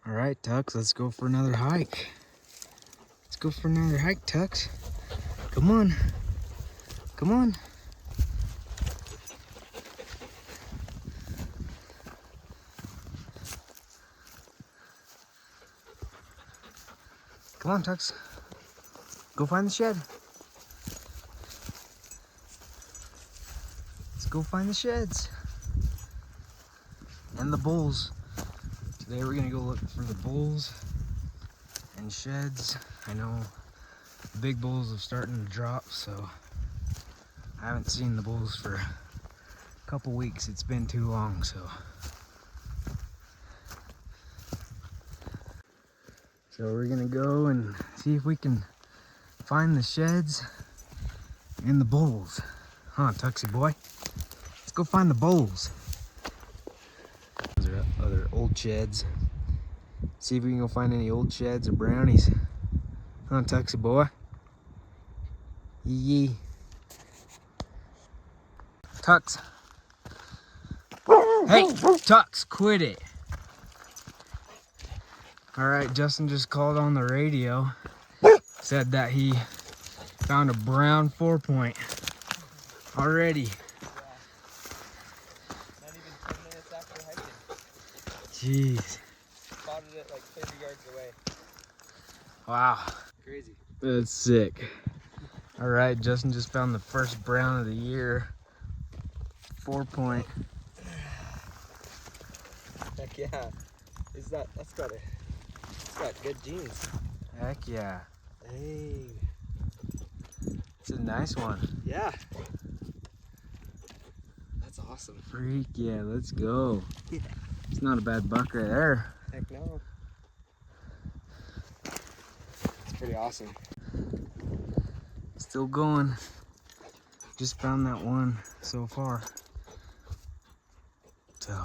All right, Tux, let's go for another hike. Let's go for another hike, Tux. Come on. Come on. Come on, Tux. Go find the shed. Let's go find the sheds. And the bulls. Today we're gonna go look for the bulls and sheds. I know the big bulls are starting to drop, so I haven't seen the bulls for a couple weeks. It's been too long, so. So we're gonna go and see if we can find the sheds and the bulls. Huh, Tuxie boy? Let's go find the bulls. Those are other old sheds. See if we can go find any old sheds or brownies. Huh, Tuxie boy? Yee. Tux. Hey, Tux, quit it. All right, Justin just called on the radio. Said that he found a brown 4-point already. Yeah. Not even 10 minutes after hiking. Jeez. Spotted it like 30 yards away. Wow. Crazy. That's sick. All right, Justin just found the first brown of the year. 4-point. Heck yeah. That's got good genes. Heck yeah. Hey. It's a nice one. Yeah. That's awesome. Freak yeah, let's go. Yeah. It's not a bad buck right there. Heck no. It's pretty awesome. Still going. Just found that one so far. So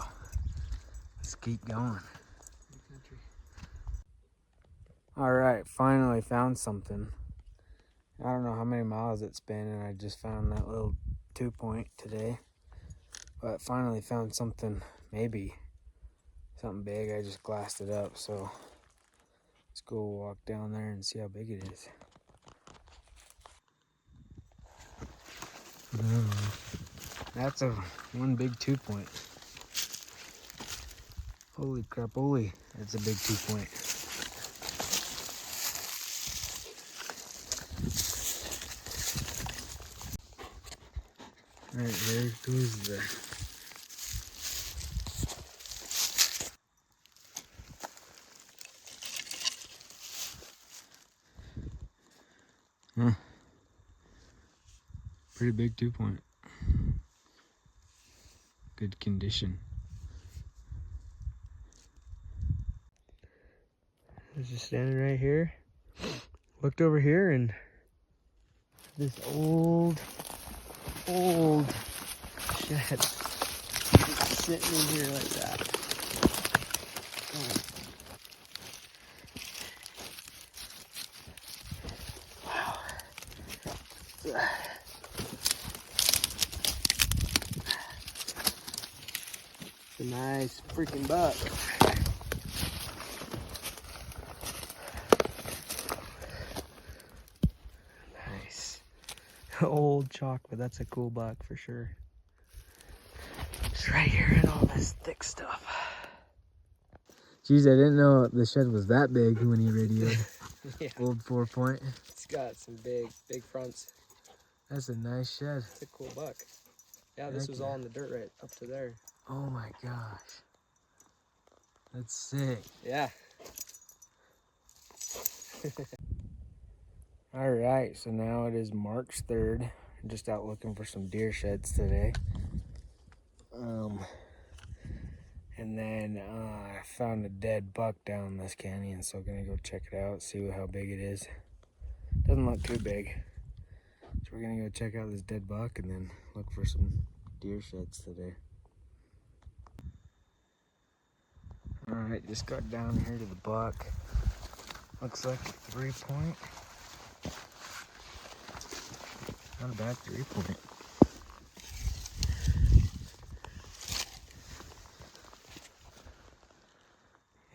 let's keep going. All right, finally found something. I don't know how many miles it's been, and I just found that little 2-point today. But finally found something, maybe something big. I just glassed it up, so let's go walk down there and see how big it is. That's one big 2-point. Holy crap, holy, that's a big 2-point. All right, there goes the pretty big 2-point. Good condition. I was just standing right here. Looked over here and this old shed just sitting in here like that. Wow. It's a nice freaking buck. Nice. Old chalk, but that's a cool buck for sure. It's right here in all this thick stuff. Jeez, I didn't know the shed was that big when he radioed. Yeah. Old 4-point. It's got some big fronts. That's a nice shed. It's a cool buck. Yeah, this was all in the dirt right up to there. Oh my gosh. That's sick. Yeah. All right, so now it is March 3rd. I'm just out looking for some deer sheds today. And then I found a dead buck down this canyon, so I'm gonna go check it out, see how big it is. Doesn't look too big. So we're gonna go check out this dead buck and then look for some deer sheds today. All right, just got down here to the buck. Looks like a 3-point. Not a bad 3-point.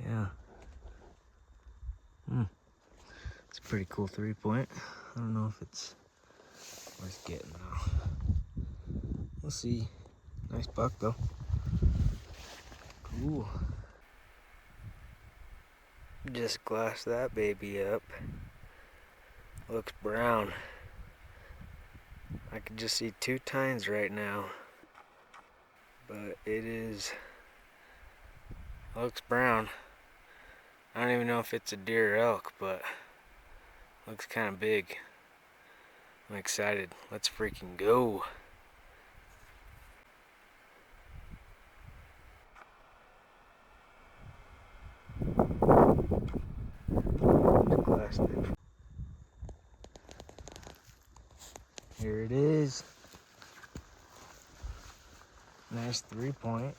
Yeah, Pretty cool 3-point. I don't know if it's worth getting though. We'll see. Nice buck though. Cool. Just glassed that baby up. Looks brown. I can just see 2 tines right now. But it looks brown. I don't even know if it's a deer or elk, but looks kind of big. I'm excited. Let's freaking go. Here it is. Nice 3-point.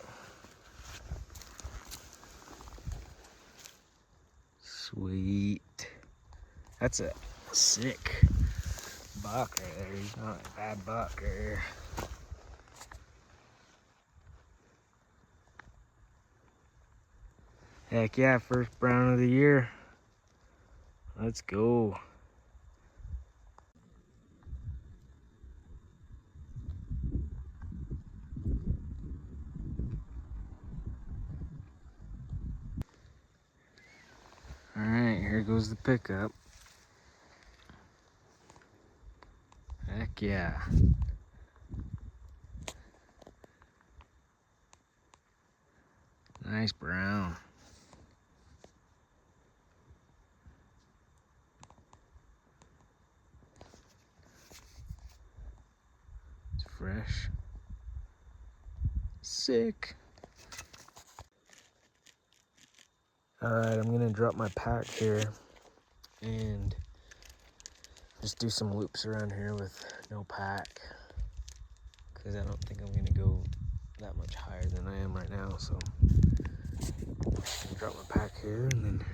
Sweet. That's a sick buck right there. He's not a bad buck right here. Heck yeah, first brown of the year. Let's go. All right, here goes the pickup. Heck yeah. Nice brown. It's fresh. Sick. Alright, I'm gonna drop my pack here and just do some loops around here with no pack, because I don't think I'm gonna go that much higher than I am right now. So I'm gonna drop my pack here and then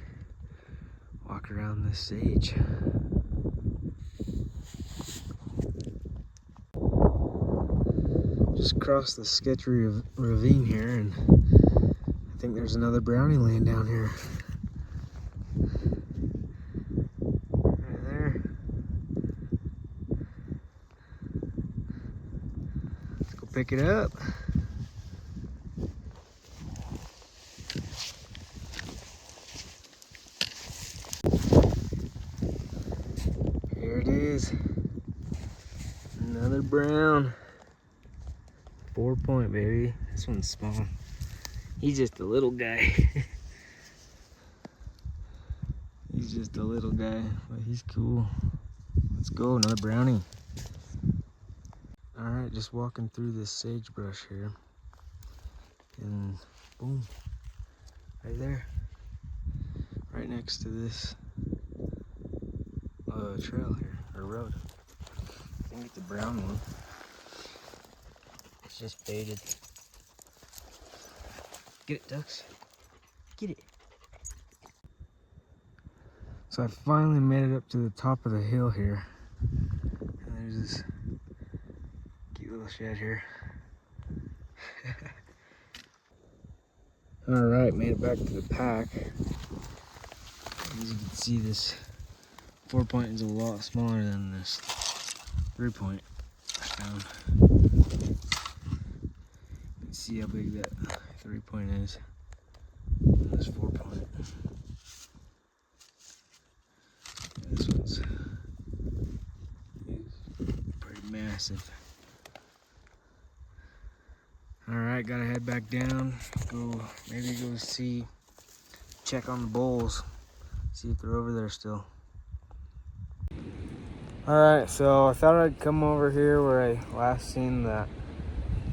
walk around this sage. Just crossed the sketchy ravine here, and I think there's another brownie laying down here. Right there. Let's go pick it up. Here it is. Another brown. 4-point, baby. This one's small. He's just a little guy. He's just a little guy, but he's cool. Let's go, another brownie. All right, just walking through this sagebrush here. And boom, right there. Right next to this trail here, or road. I think it's a brown one. It's just baited. Get it, ducks. Get it. So I finally made it up to the top of the hill here. And there's this cute little shed here. All right, made it back to the pack. As you can see, this 4-point is a lot smaller than this 3-point I found. You can see how big that 3-point is. And this 4-point. This one's pretty massive. Alright, gotta head back down. Maybe go check on the bulls. See if they're over there still. Alright, so I thought I'd come over here where I last seen that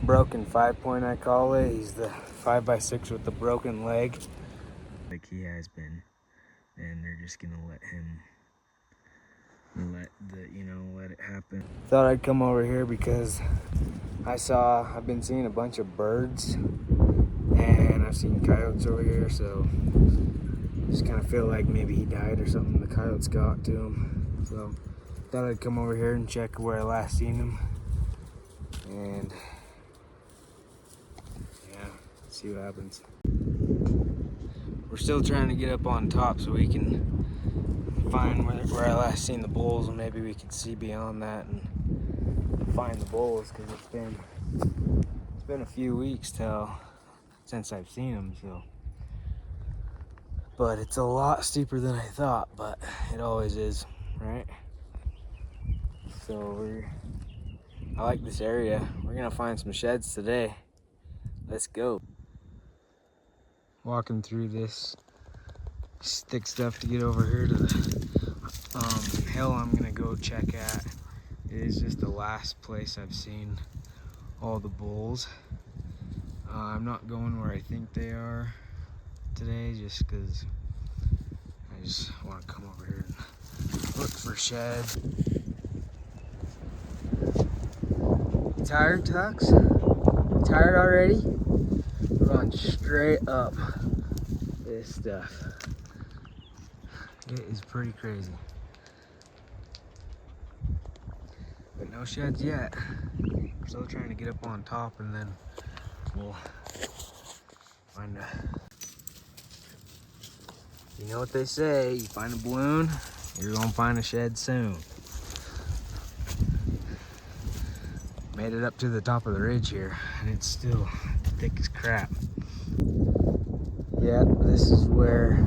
broken 5-point, I call it. He's the 5x6 with the broken leg. Like he has been. And they're just gonna let it happen. Thought I'd come over here because I've been seeing a bunch of birds and I've seen coyotes over here, so just kind of feel like maybe he died or something. The coyotes got to him. So thought I'd come over here and check where I last seen him. And yeah, see what happens. We're still trying to get up on top so we can, find where I last seen the bulls, and maybe we could see beyond that and find the bulls, because it's been a few weeks since I've seen them. So, but it's a lot steeper than I thought, but it always is, right? So I like this area. We're gonna find some sheds today. Let's go. Walking through this stick stuff to get over here to the hill I'm gonna go check at. It is just the last place I've seen all the bulls. I'm not going where I think they are today, just because I just want to come over here and look for sheds. You tired, Tux? You tired already? We're going straight up this stuff. It is pretty crazy. But no sheds yet. We're still trying to get up on top, and then we'll find a... You know what they say, you find a balloon, you're gonna find a shed soon. Made it up to the top of the ridge here, and it's still thick as crap. Yeah, this is where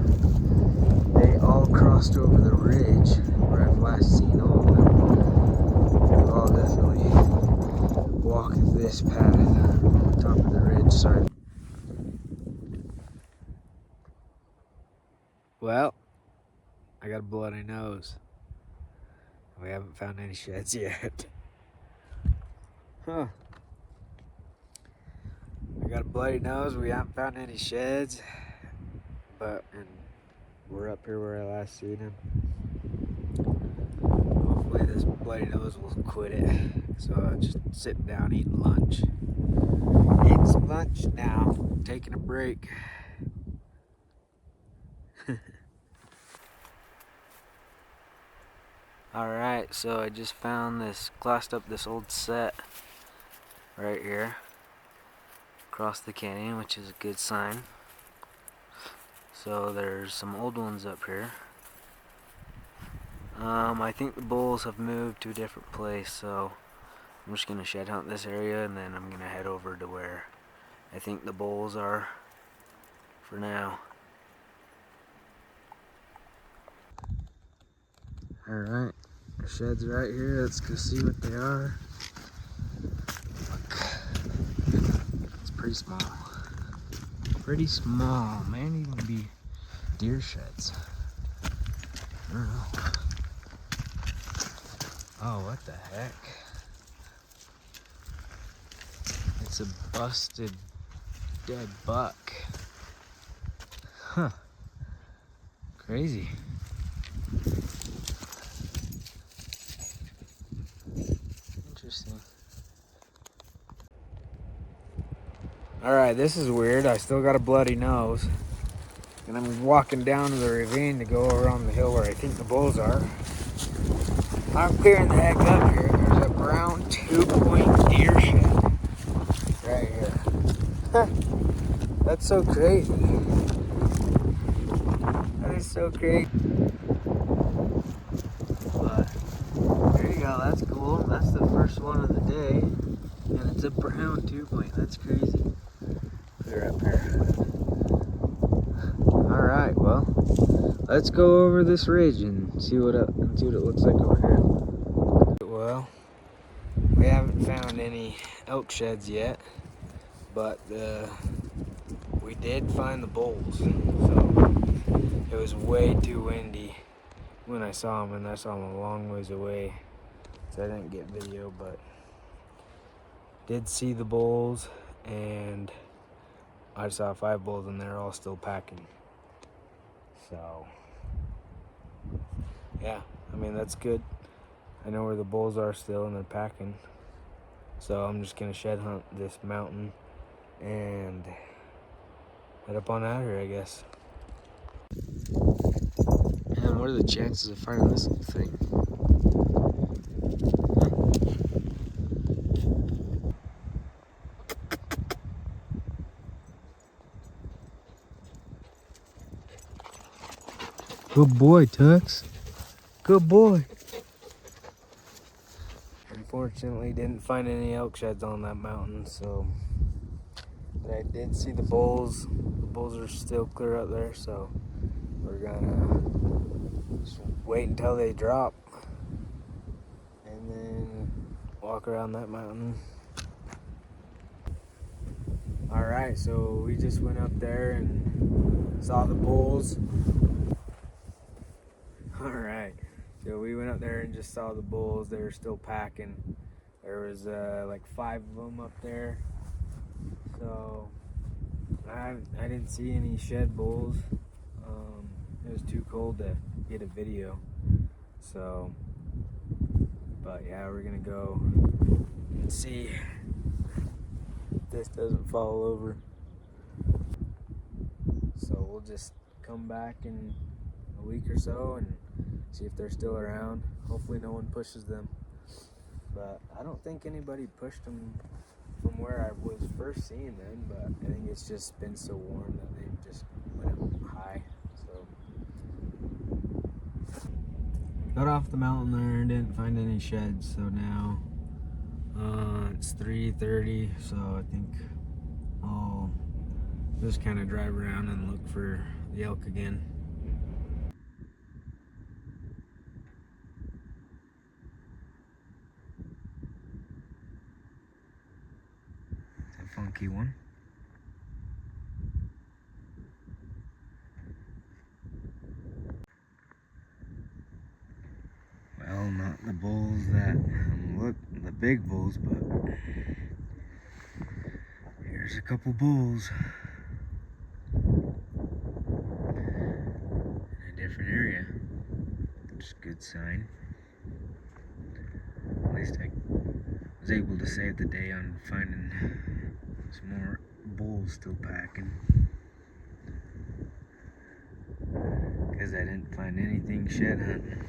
they all crossed over the ridge, where I've last seen all of them. They've all definitely walked this path on the top of the ridge. Sorry. Well, I got a bloody nose. We haven't found any sheds yet. Huh. I got a bloody nose. We haven't found any sheds. And we're up here where I last seen him. Hopefully this bloody nose will quit it. So I'm just sitting down eating lunch. Eating some lunch now. Taking a break. Alright, so I just found this, glassed up this old set right here across the canyon, which is a good sign. So there's some old ones up here. I think the bulls have moved to a different place, so I'm just gonna shed hunt this area, and then I'm gonna head over to where I think the bulls are for now. Alright, the shed's right here. Let's go see what they are. Look, it's pretty small. Pretty small. Might even be deer sheds. I don't know. Oh, what the heck? It's a busted dead buck. Huh. Crazy. Interesting. Alright, this is weird. I still got a bloody nose. And I'm walking down to the ravine to go around the hill where I think the bulls are. I'm clearing the heck up here. There's a brown 2-point deer shed right here. Huh. That's so crazy. That is so crazy. But there you go. That's cool. That's the first one of the day. And it's a brown 2-point. That's crazy. Clear up here. Alright, well, let's go over this ridge and see what it looks like over here. Well, we haven't found any elk sheds yet, but we did find the bulls. So it was way too windy when I saw them, and I saw them a long ways away, so I didn't get video, but did see the bulls, and I saw 5 bulls, and they're all still packing. So yeah, I mean, that's good. I know where the bulls are still, and they're packing. So I'm just gonna shed hunt this mountain and head up on out here, I guess. Man, what are the chances of finding this little thing? Good boy, Tux. Good boy. Unfortunately, didn't find any elk sheds on that mountain, so. But I did see the bulls. The bulls are still clear up there, so we're gonna just wait until they drop and then walk around that mountain. All right, so we just went up there and saw the bulls. All right, so we went up there and just saw the bulls. They were still packing. There was like 5 of them up there. So I didn't see any shed bulls. It was too cold to get a video. So, but yeah, we're gonna go and see if this doesn't fall over. So we'll just come back in a week or so and see if they're still around. Hopefully no one pushes them. But I don't think anybody pushed them from where I was first seeing them, but I think it's just been so warm that they just went up high. So got off the mountain there, didn't find any sheds, so now it's 3:30, so I think I'll just kind of drive around and look for the elk again. It's a funky one. Well, not the bulls that look the big bulls, but here's a couple bulls in a different area, which is a good sign. At least I was able to save the day on finding some more bulls still packing, because I didn't find anything shed hunting.